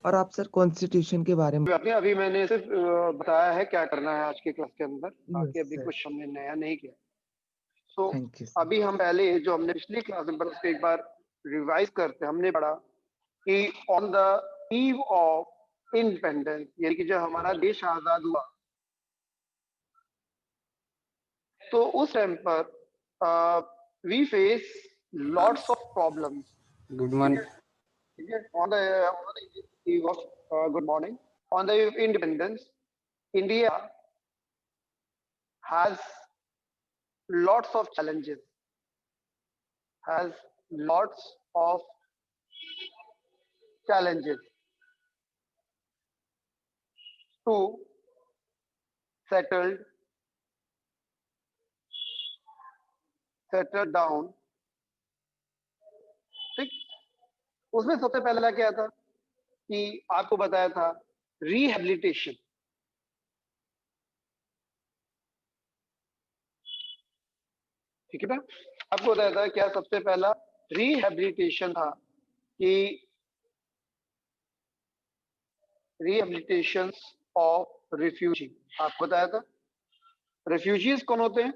और आप sir constitution के बारे में अभी अभी मैंने सिर्फ बताया है क्या करना है आज के क्लास के अंदर, बाकी यस अभी सर। कुछ हमने नया नहीं किया। So thank you sir. अभी हम पहले जो हमने पिछली क्लास में पढ़ा उसको एक बार रिवाइज करते हैं। हमने पढ़ा कि on the eve of independence, यानी कि जब हमारा देश आजाद हुआ तो उस टाइम पर we face lots of problems. Good ठीक मॉर्निंग। है, ठीक है। On the eve of good morning, on the eve of independence, India has lots of challenges, has lots of challenges to settle down। ठीक, उसमें सबसे पहला क्या था कि आपको बताया था रिहेबिलिटेशन। ठीक है ना, आपको बताया था क्या सबसे पहला रिहेबिलिटेशन था कि रिहेबिलिटेशन ऑफ रिफ्यूजी। आपको बताया था रिफ्यूजीज कौन होते हैं?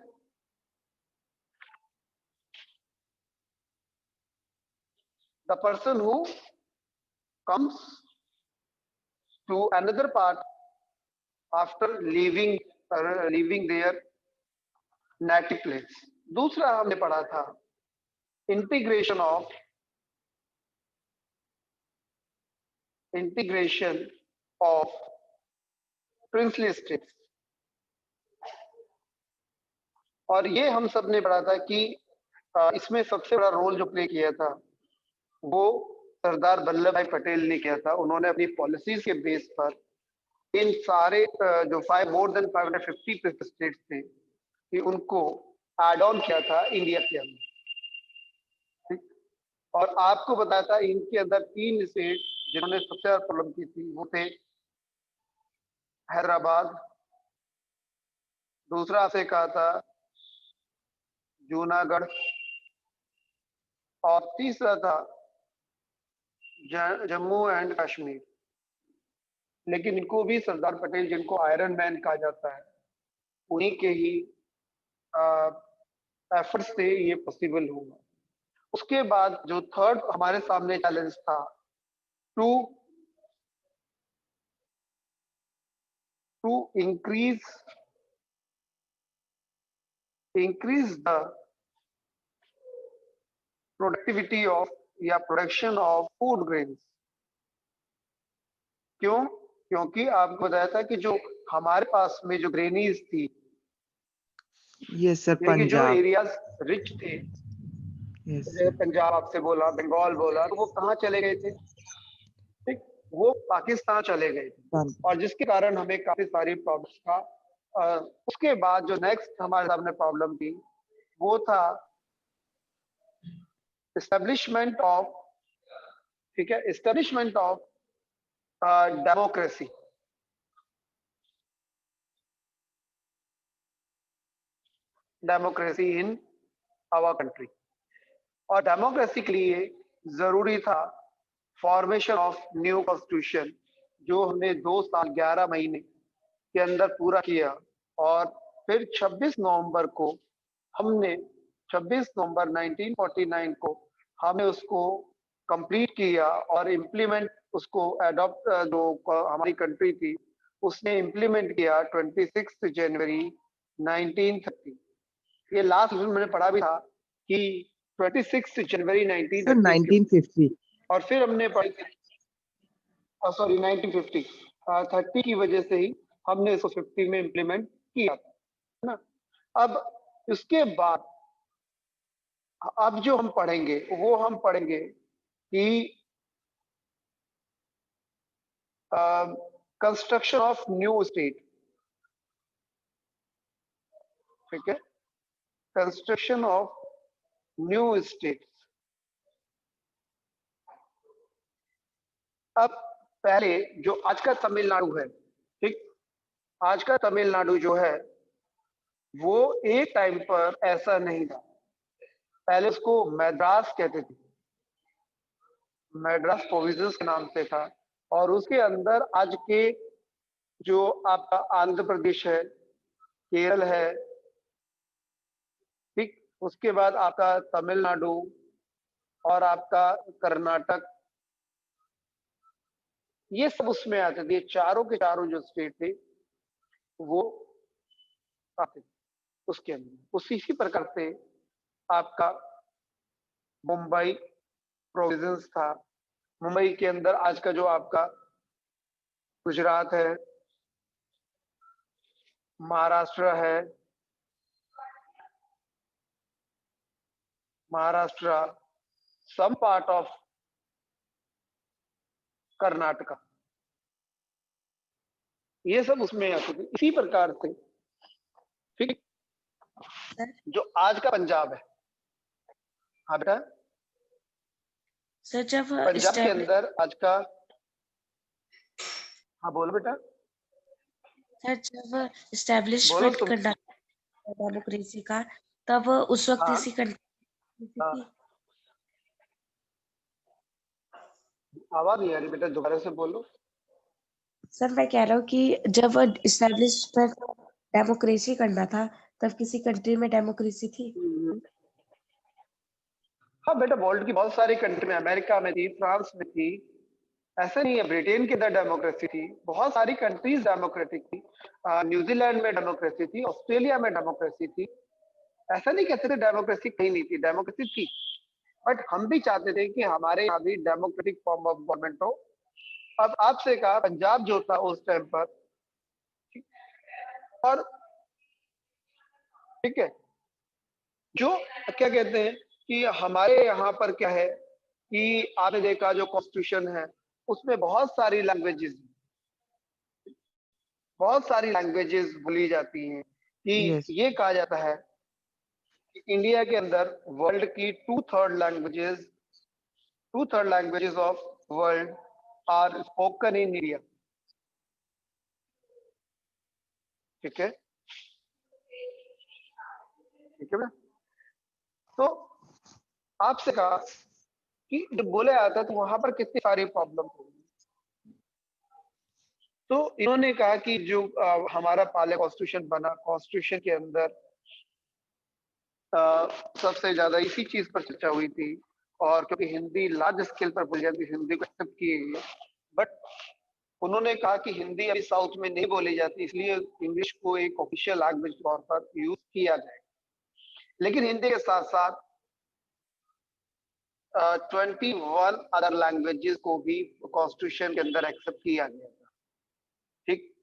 The person who comes to another part after leaving their native place। दूसरा हमने पढ़ा था इंटीग्रेशन ऑफ प्रिंसली स्टेट्स। और ये हम सब ने पढ़ा था कि इसमें सबसे बड़ा रोल जो प्ले किया था वो सरदार वल्लभ भाई पटेल ने किया था। उन्होंने अपनी पॉलिसीज के बेस पर इन सारे जो मोर देन 550 स्टेट्स थे कि उनको एड ऑन किया था इंडिया के अंदर। ठीक, और आपको बताया था इनके अंदर 3 स्टेट जिन्होंने सबसे ज्यादा प्रॉब्लम की थी वो थे हैदराबाद, दूसरा आपसे कहा था जूनागढ़, और तीसरा था जम्मू एंड कश्मीर। लेकिन इनको भी सरदार पटेल, जिनको आयरन मैन कहा जाता है, उन्हीं के ही एफर्ट्स से ये पॉसिबल हुआ। उसके बाद जो थर्ड हमारे सामने चैलेंज था to increase the productivity of या प्रोडक्शन ऑफ फूड ग्रेन्स। क्यों? क्योंकि आपको बताया था कि जो हमारे पास में जो ग्रेनीज थी, यस सर, यानी कि जो पंजाब। एरियाज रिच थे, यस जैसे सर। पंजाब आपसे बोला, बंगाल बोला, तो वो कहाँ चले गए थे? ठीक, वो पाकिस्तान चले गए थे, और जिसके कारण हमें काफी सारी प्रॉब्लम्स था। उसके बाद जो नेक्स्ट हमारे सामने प्रॉब्लम थी वो था एस्टेब्लिशमेंट ऑफ, ठीक है, establishment of democracy. Democracy in our country. और डेमोक्रेसी के लिए जरूरी था फॉर्मेशन ऑफ न्यू कॉन्स्टिट्यूशन, जो हमने 2 साल 11 महीने के अंदर पूरा किया। और फिर 26 नवंबर को हमने 26 नवंबर 1949 को हमने उसको कंप्लीट किया और इम्प्लीमेंट उसको एडॉप्ट, जो हमारी कंट्री थी उसने इम्प्लीमेंट किया 26 जनवरी 1930। ये लास्ट मैंने पढ़ा भी था कि 26 जनवरी सर 1930 क्यों, 1950। और फिर हमने पढ़ी थी सॉरी 1950 30 की वजह से ही हमने इसको 50 में इम्प्लीमेंट किया था, है ना। अब इसके बाद अब जो हम पढ़ेंगे वो हम पढ़ेंगे कि कंस्ट्रक्शन ऑफ न्यू स्टेट। ठीक है, कंस्ट्रक्शन ऑफ न्यू स्टेट। अब पहले जो आज का तमिलनाडु है, ठीक, आज का तमिलनाडु जो है वो एक टाइम पर ऐसा नहीं था। पहले उसको मद्रास कहते थे, मद्रास प्रोविंस के नाम से था। और उसके अंदर आज के जो आपका आंध्र प्रदेश है, केरल है, ठीक, उसके बाद आपका तमिलनाडु और आपका कर्नाटक, ये सब उसमें आते थे। चारों के चारों जो स्टेट थे वो आते थे उसके अंदर। इसी प्रकार से आपका मुंबई प्रोविजंस था। मुंबई के अंदर आज का जो आपका गुजरात है, महाराष्ट्र है, Maharashtra, some part of Karnataka, ये सब उसमें आते थे। इसी प्रकार से ठीक, सर जो आज का पंजाब है, हाँ बेटा, सर जब पंजाब के अंदर आज का, हाँ बोल बेटा, जब बोलो इस्टेब्लिशमेंट तुम। करना डेमोक्रेसी का, तब उस वक्त हाँ इसी कंट्री हाँ, थी। आवाज नहीं आ रही बेटा, दोबारा से बोलो। सर मैं कह रहा हूँ कि जब इस्टेब्लिशमेंट डेमोक्रेसी करना था, तब किसी कंट्री में डेमोक्रेसी थी। हाँ बेटा, वर्ल्ड की बहुत सारी कंट्री में, अमेरिका में थी, फ्रांस में थी, ऐसा नहीं है। ब्रिटेन के अंदर डेमोक्रेसी थी, बहुत सारी कंट्रीज डेमोक्रेटिक थी। न्यूजीलैंड में डेमोक्रेसी थी, ऑस्ट्रेलिया में डेमोक्रेसी थी। ऐसा नहीं कहते थे डेमोक्रेसी कहीं नहीं थी, डेमोक्रेसी थी। बट हम भी चाहते थे कि हमारे यहाँ भी डेमोक्रेटिक फॉर्म ऑफ गवर्नमेंट हो। अब आपसे कहा पंजाब जो था उस टाइम पर, और ठीक है, जो क्या कहते हैं कि हमारे यहाँ पर क्या है कि आपने देखा जो कॉन्स्टिट्यूशन है उसमें बहुत सारी लैंग्वेजेस बोली जाती हैं कि Yes. ये कहा जाता है कि इंडिया के अंदर वर्ल्ड की two third languages of world are spoken in India. ठीक है, ठीक है ना। तो आपसे कहा कि जब बोले आता तो वहां पर कितनी सारी प्रॉब्लम होगी। तो इन्होंने कहा कि जो हमारा पहले कॉन्स्टिट्यूशन बना, कॉन्स्टिट्यूशन के अंदर सबसे ज्यादा इसी चीज पर चर्चा हुई थी। और क्योंकि हिंदी लार्ज स्केल पर बोली जाती है, हिंदी को एक्सेप्ट की गई है, बट उन्होंने कहा कि हिंदी अभी साउथ में नहीं बोली जाती, इसलिए इंग्लिश को एक ऑफिशियल लैंग्वेज के तौर पर यूज किया जाए। लेकिन हिंदी के साथ साथ 21 अदर लैंग्वेजेस को भी कॉन्स्टिट्यूशन के अंदर एक्सेप्ट किया गया था। ठीक,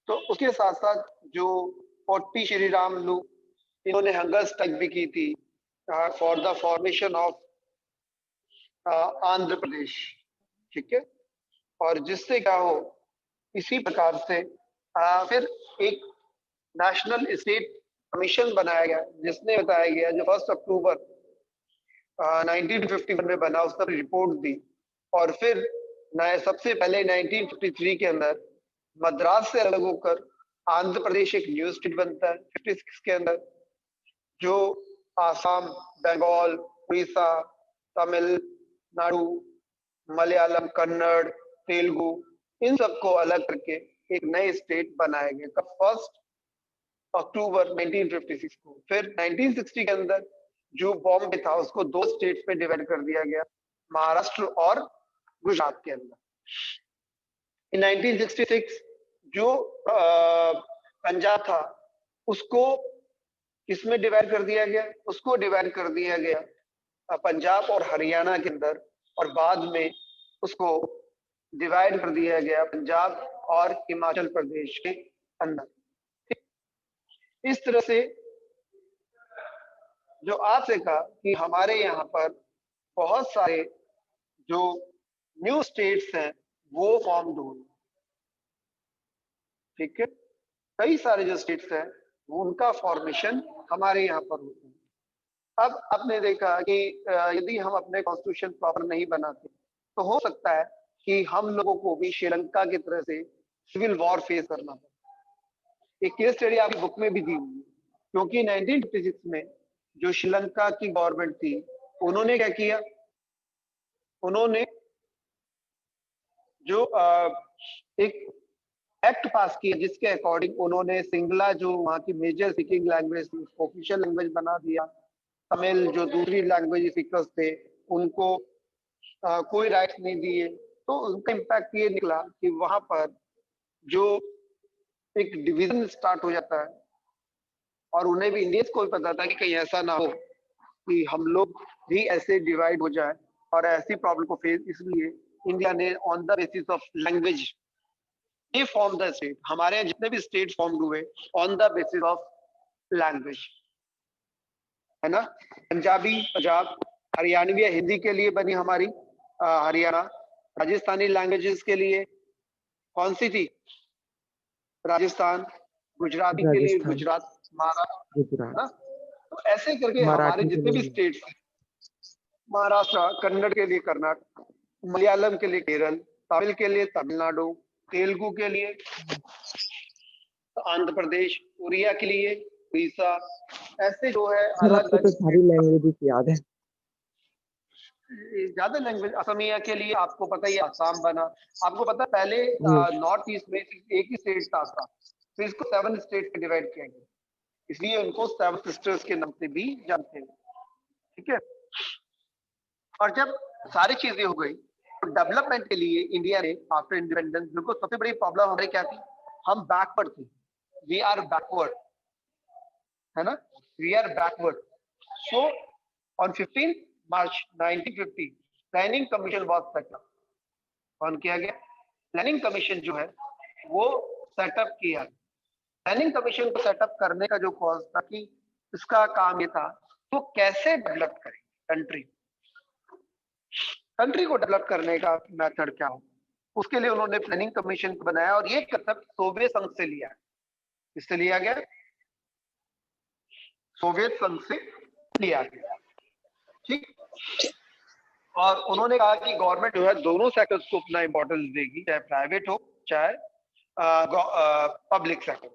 तो उसके साथ साथ जो पोट्टी श्री रामुलु, इन्होंने हंगर स्ट्राइक भी की थी for the formation of Andhra Pradesh. ठीक है, और जिससे क्या हो, इसी प्रकार से फिर एक नेशनल स्टेट कमीशन बनाया गया, जिसने बताया गया जो 1 अक्टूबर 1951 में बना, उसने रिपोर्ट दी। और फिर सबसे पहले 1953 के अंदर मद्रास से अलग होकर आंध्र प्रदेश एक न्यू स्टेट बनता है 56 के अंदर, जो आसाम, बंगाल, उड़ीसा, तमिलनाडु, मलयालम, कन्नड़, तेलुगु, इन सबको अलग करके एक नए स्टेट बनाया गया कब? 1 अक्टूबर 1956 को। फिर 1960 के अंदर जो बॉम्बे था उसको 2 स्टेट्स में डिवाइड कर दिया गया, महाराष्ट्र और गुजरात के अंदर। इन 1966 जो पंजाब था उसको किसमें डिवाइड कर दिया गया? उसको डिवाइड कर दिया गया पंजाब और हरियाणा के अंदर, और बाद में उसको डिवाइड कर दिया गया पंजाब और हिमाचल प्रदेश के अंदर। इस तरह से जो आपसे कहा कि हमारे यहाँ पर बहुत सारे जो न्यू स्टेट्स हैं वो फॉर्म्ड हुए। ठीक है, कई सारे जो स्टेट्स हैं वो उनका फॉर्मेशन हमारे यहाँ पर होता है। अब आपने देखा कि यदि हम अपने कॉन्स्टिट्यूशन प्रॉपर नहीं बनाते तो हो सकता है कि हम लोगों को भी श्रीलंका की तरह से सिविल वॉर फेस करना पड़े। एक केस स्टडी आपकी बुक में भी दी हुई है, क्योंकि 1956 में जो श्रीलंका की गवर्नमेंट थी उन्होंने क्या किया, उन्होंने जो एक एक्ट पास किया जिसके अकॉर्डिंग उन्होंने सिंगला जो वहाँ की मेजर स्पीकिंग लैंग्वेज थी उसको ऑफिशियल लैंग्वेज बना दिया। तमिल जो दूसरी लैंग्वेज स्पीकर्स थे उनको कोई राइट्स नहीं दिए। तो उनका इम्पैक्ट ये निकला कि वहां पर जो एक डिवीजन स्टार्ट हो जाता है और उन्हें भी इंडियंस को भी पता था कि कहीं ऐसा ना हो कि हम लोग भी ऐसे डिवाइड हो जाए और ऐसी प्रॉब्लम को फेस, इसलिए इंडिया ने on the basis of language ये फॉर्म द स्टेट। हमारे यहाँ जितने भी स्टेट फॉर्म हुए on the basis of language, है ना। पंजाबी पंजाब, हरियाणवी या हिंदी के लिए बनी हमारी हरियाणा। राजस्थानी लैंग्वेजेस के लिए कौन सी थी? राजस्थान। गुजराती के लिए राजस्थान, गुजरात, महाराष्ट्र, है गुजरात, ना। तो ऐसे करके हमारे मराठी के जितने भी लिए स्टेट्स, महाराष्ट्र, कन्नड़ के लिए कर्नाटक, मलयालम के लिए केरल, तमिल के लिए तमिलनाडु, तेलुगु के लिए आंध्र प्रदेश, उड़िया के लिए उड़ीसा। ऐसे जो है सर अलग आपको अलग तो सारी लैंग्वेजेस याद है। ज्यादा लैंग्वेज। असमिया के लिए आपको पता ही आसाम बना। आपको पता है पहले Yes, नॉर्थ ईस्ट में एक ही स्टेट था आसाम, फिर इसको 7 स्टेट में डिवाइड किया गया, इसलिए उनको 7 सिस्टर्स के नाम से भी जानते हैं। ठीक है। और जब सारी चीजें हो गई तो डेवलपमेंट के लिए इंडिया ने आफ्टर इंडिपेंडेंस, बिल्कुल सबसे बड़ी प्रॉब्लम हमारी क्या थी? हम बैकवर्ड थे। वी आर बैकवर्ड, है ना। We are backward. So on 15 March 1950 Planning Commission was set up. कौन किया गया? प्लानिंग कमीशन जो है वो सेटअप किया। प्लानिंग कमीशन को सेटअप करने का जो कॉज था कि इसका काम ये था वो कैसे डेवलप करें कंट्री। कंट्री को डेवलप करने का मेथड क्या हो, उसके लिए उन्होंने प्लानिंग कमीशन को बनाया और ये कंसेप्ट सोवियत संघ से लिया। किससे लिया गया? सोवियत संघ से लिया गया। ठीक। और उन्होंने कहा कि गवर्नमेंट जो है दोनों सेक्टर्स को अपना इंपॉर्टेंस देगी, चाहे प्राइवेट हो चाहे पब्लिक सेक्टर।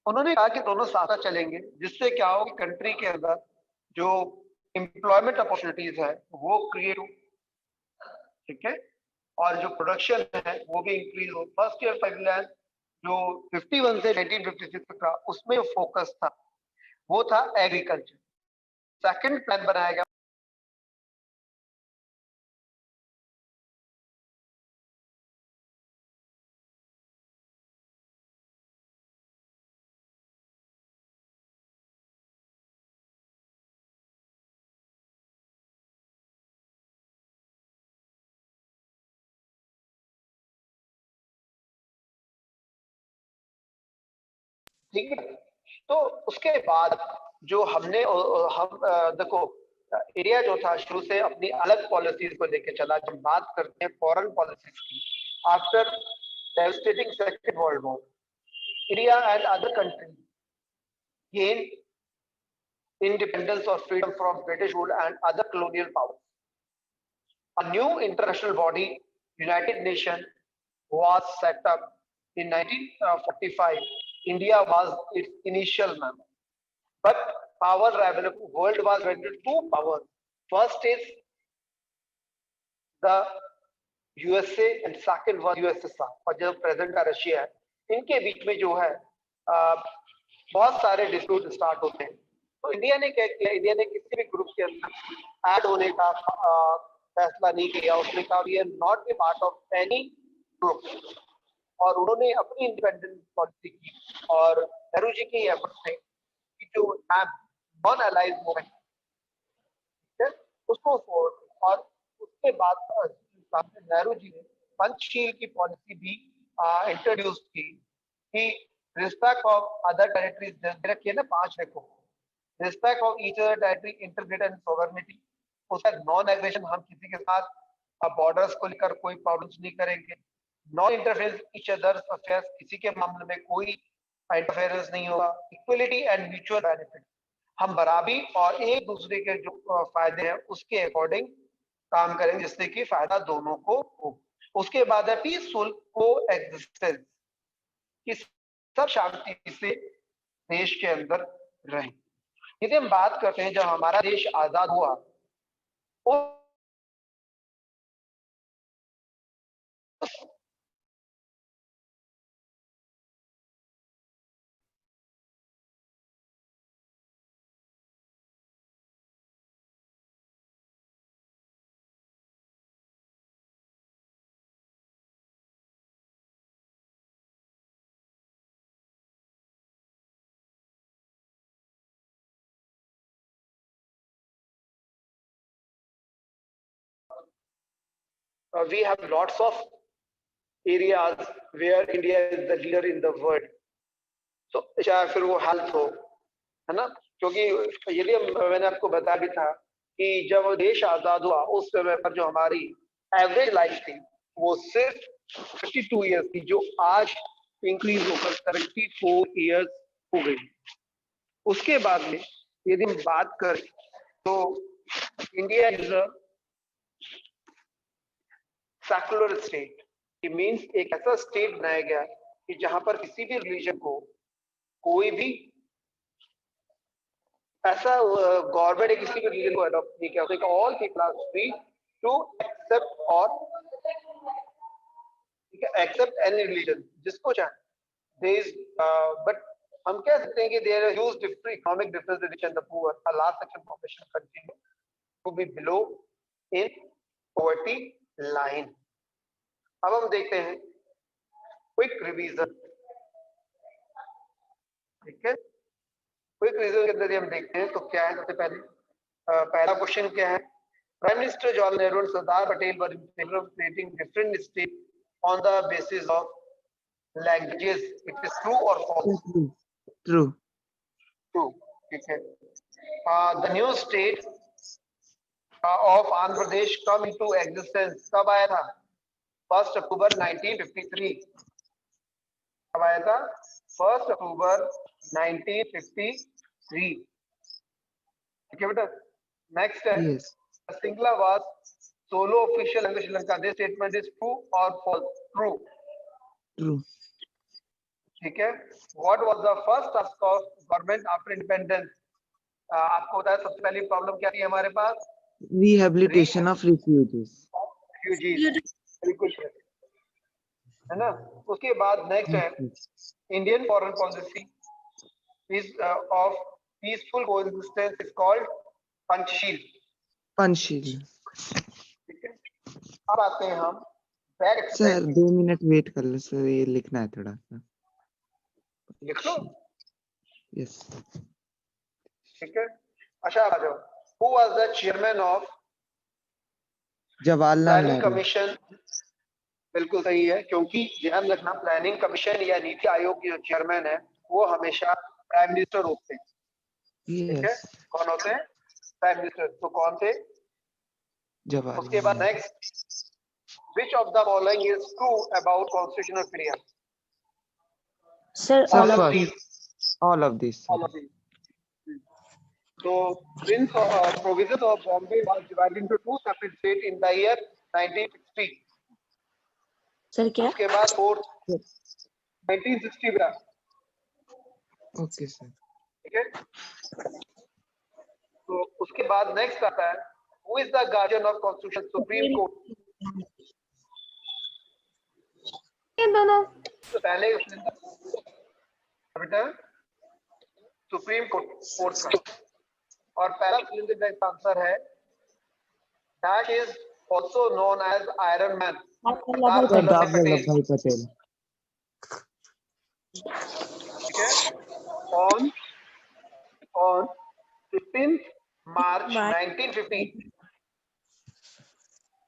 उन्होंने कहा कि दोनों साथ साथ चलेंगे, जिससे क्या हो कि कंट्री के अंदर जो एम्प्लॉयमेंट अपॉर्चुनिटीज है वो क्रिएट हो। ठीक है। और जो प्रोडक्शन है वो भी इंक्रीज हो। फर्स्ट ईयर प्लान जो 51 से 1956 तक था उसमें फोकस था वो था एग्रीकल्चर। सेकंड प्लान बनाया गया ठीक है। तो उसके बाद जो हमने हम देखो इंडिया जो था शुरू से अपनी अलग पॉलिसीज को लेकर चला। जब बात करते हैं फॉरेन पॉलिसीज की, after devastating Second World War, India and other countries gained independence or freedom from British rule and other colonial powers. A new international body, United Nations, was set up in 1945. India was its initial member. But world was divided into two powers. First is the USA and second was USSR, और जो present का Russia है, इनके बीच में जो है बहुत सारे डिस्प्यूट स्टार्ट होते हैं। तो इंडिया ने क्या किया? इंडिया ने किसी भी ग्रुप के अंदर ऐड होने का फैसला नहीं किया। उसने कहा we are not be part of any group, और उन्होंने अपनी इंडिपेंडेंस पॉलिसी की। और नेहरू जी की एफर्ट थे कि जो नॉन अलाइज मूवमेंट है उसको सपोर्ट। और उसके बाद नेहरू जी ने पंचशील की पॉलिसी भी इंट्रोड्यूस की कि रिस्पेक्ट ऑफ अदर टेरिटरीज रखिए ना, 5 देखो, respect of each other territory, integrity and sovereignty. उसका नॉन एग्रेशन, हम किसी के साथ बॉर्डर्स को लेकर कोई प्रॉब्लम्स नहीं करेंगे। Non interference each others affairs, किसी के मामले में कोई इंटरफेरेंस नहीं होगा। इक्वलिटी एंड म्यूचुअल बेनिफिट, हम बराबरी और एक दूसरे के जो फायदे हैं उसके अकॉर्डिंग काम करेंगे जिससे कि फायदा दोनों को हो। उसके बाद है पीसफुल को एग्जिस्टेंस, कि सब शांति से देश के अंदर रहे। यदि हम बात करते हैं जब हमारा देश आजाद हुआ उस we have lots of areas where India is the leader in the world. तो चाहे फिर वो हेल्थ हो, है ना, क्योंकि यदि मैंने आपको बताया भी था कि जब देश आजाद हुआ उस समय पर जो हमारी एवरेज लाइफ थी वो सिर्फ 52 ईयर्स थी, जो आज इंक्रीज होकर 34 ईयर्स हो गई। उसके बाद में यदि हम बात करें तो India is a secular state. It means एक ऐसा स्टेट बनाया गया कि जहां पर किसी भी रिलीजन को कोई भी ऐसा गवर्नमेंट किसी भी रिलीजन को अडॉप्ट नहीं किया। All people are free to accept और एक्सेप्ट एनी रिलीजन जिसको चाहे। बट हम कह सकते हैं कि there are huge economic difference between the poor, a large section population continue to be below in poverty line. अब हम देखते हैं क्विक रिवीजन, ठीक है। क्विक रिवीजन के अंदर हम देखते हैं तो क्या है। सबसे पहले पहला क्वेश्चन क्या है, प्राइम मिनिस्टर जवाहरलाल नेहरू और Sardar Patel were in favour of creating different state on the basis of languages. It is true और फॉल्स? ट्रू। ट्रू, ठीक है। The new state of Andhra Pradesh come into existence कब आया था? 1 अक्टूबर 1953। कब आया था? 1 अक्टूबर 1953, ठीक है बेटा। नेक्स्ट है, Yes. Singla was solo official language in Sri Lanka. This statement is true or false? True. True. ठीक है। What was the first task of government after independence? आपको बताया सबसे पहली प्रॉब्लम क्या थी हमारे पास? Rehabilitation of refugees. Refugees, बिल्कुल है ना। उसके बाद नेक्स्ट है, Indian foreign policy is of peaceful coexistence is called Panchsheel. Panchsheel. ठीक है। अब आते हैं हम बैक सर 2 मिनट वेट कर लो सर, ये लिखना है थोड़ा सा। लिख लो। यस। ठीक है। अच्छा आ जाओ, who was the chairman of Jawaharlal planning Nehru. Commission? बिल्कुल सही है, क्योंकि ध्यान रखना प्लानिंग कमीशन या नीति आयोग के जो चेयरमैन है वो हमेशा प्राइम मिनिस्टर होते हैं, ठीक है। यस। कौन होते हैं? Prime minister. तो कौन थे? जवाहरलाल उसके बाद Nehru. Next, which of the following is true about constitution of India? Sir, Sir, all of first, all of these. All of these. So, provisions of Bombay was divided into two separate states in the year 1960. sir क्या? उसके बाद fourth 1960 में, okay sir. ठीक है। तो उसके बाद next आता है, who is the guardian of constitution? Supreme Court। ये दोनों तो पहले बेटा सुप्रीम कोर्ट का, और पहला का आंसर है that is also known as Iron Man, सरदार सरदार वल्लभ वल्लभ भाई पटेल। ठीक है। on 15th March 1950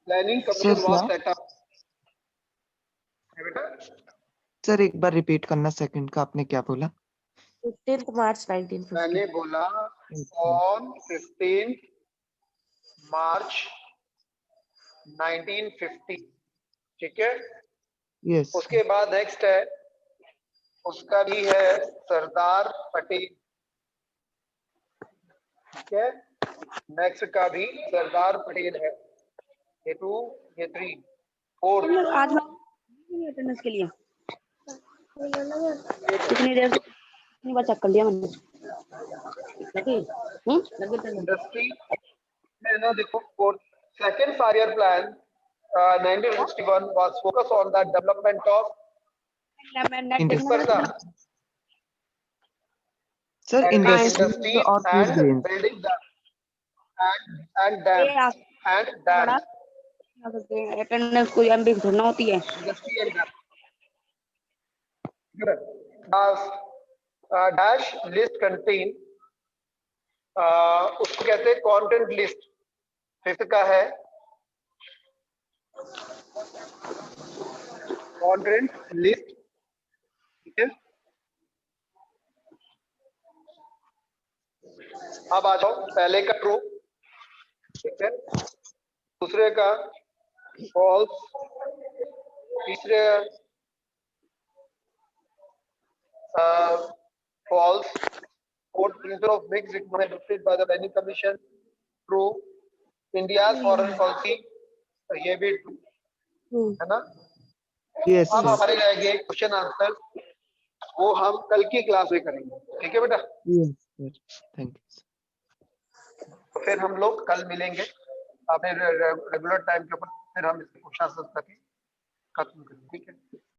Planning commission Sir, was क्या? set up। बेटा सर एक बार रिपीट करना, सेकंड का आपने क्या बोला? 15th March 1950। मैंने बोला on 15th March 1950, ठीक है। यस। उसके बाद नेक्स्ट है, उसका भी है सरदार पटेल, ठीक है। नेक्स्ट का भी सरदार पटेल है। ये 2, ये 3, 4। आज अटेंडेंस के लिए कितनी देर से कितनी बार चेक कर लिया मैंने। इंडस्ट्री में ना देखो, second 5-year plan 1961 was focused on the development of sir industry industries और food and grain. building the and dams attendance कोई एमबी थोड़ा होती है। industry and dams। Dash list contain, उसको कहते हैं कंटेंट लिस्ट। फिफ्थ का है कॉन्ट्रेंट लिस्ट, ठीक है। अब आ जाओ, पहले का ट्रू, ठीक है, दूसरे का फॉल्स, तीसरे false, fourth principle of mixed economy adopted by the Planning Commission, true, India foreign policy, ये भी ट्रू है ना। यस अब सर। हमारे रह गए क्वेश्चन आंसर, वो हम कल की क्लास में करेंगे, ठीक है बेटा। Yes sir, thank you. तो फिर हम लोग कल मिलेंगे अपने रेगुलर टाइम के ऊपर, फिर हम इसके क्वेश्चन आंसर करके खत्म करेंगे, ठीक है।